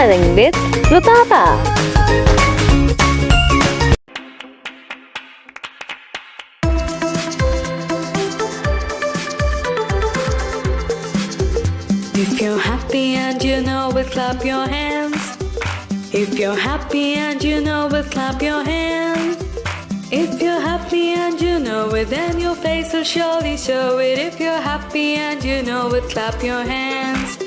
Smiling with Lutata. If you're happy and you know it, clap your hands. If you're happy and you know it, clap your hands. If you're happy and you know it, then your face will surely show it. If you're happy and you know it, clap your hands.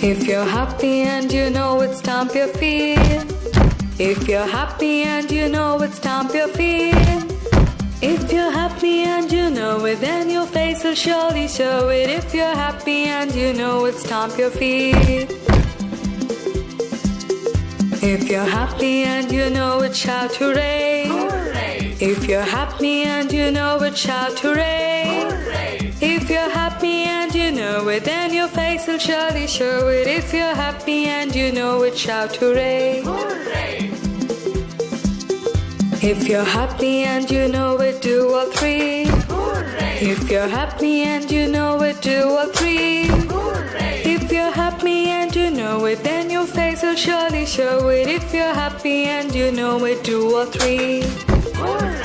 If you're happy and you know it, stomp your feet. If you're happy and you know it, stomp your feet. If you're happy and you know it, then your face will surely show it. If you're happy and you know it, stomp your feet. If you're happy and you know it, shout hooray. Hooray. If you're happy and you know it, shout hooray. Hooray. If you're happy and you know it, then your face will surely show it. If you're happy and you know it, shout hooray. Hooray. If you're happy and you know it, do all three. Hooray. If you're happy and you know it, do all three. Hooray. If you're happy and you know it, then your face will surely show it. If you're happy and you know it, do all three. Hooray.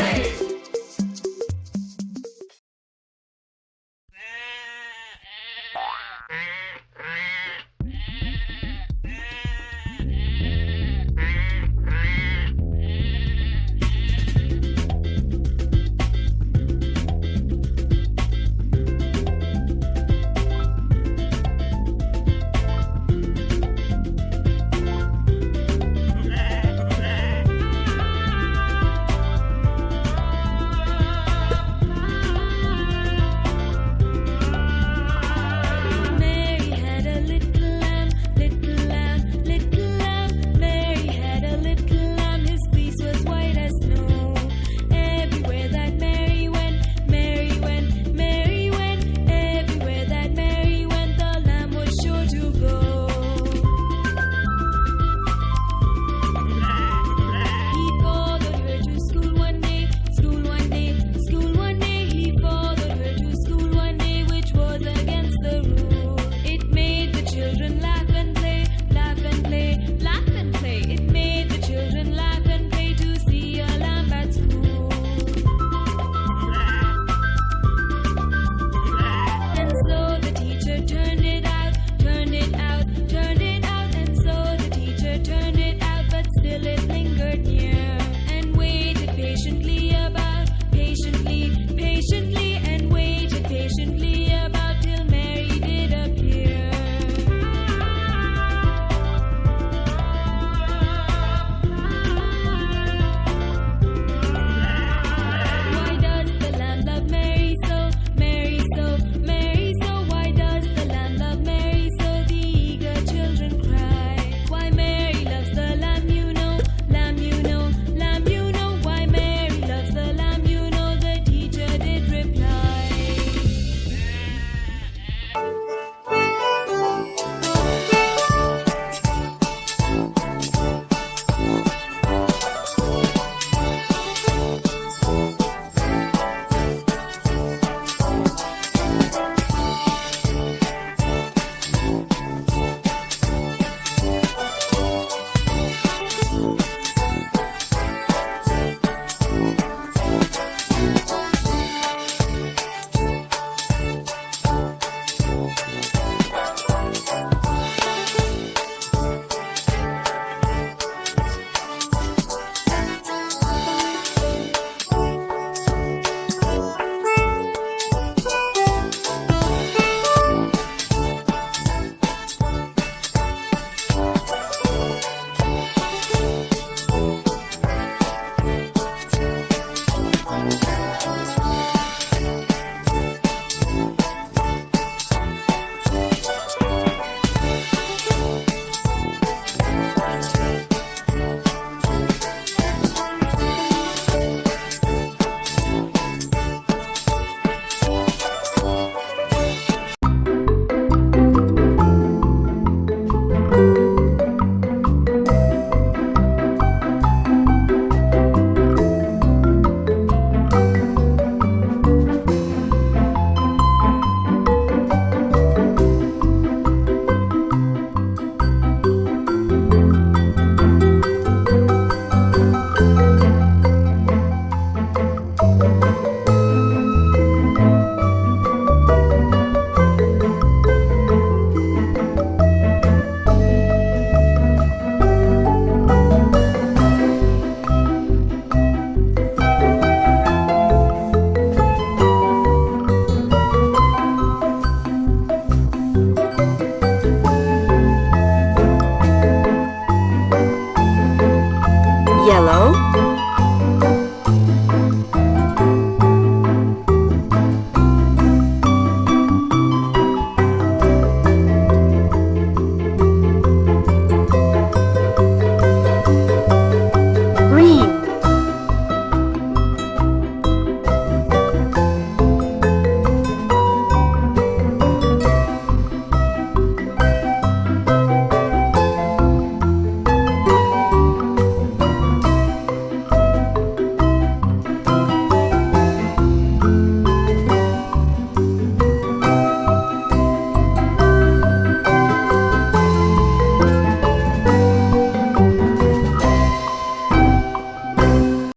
Hello?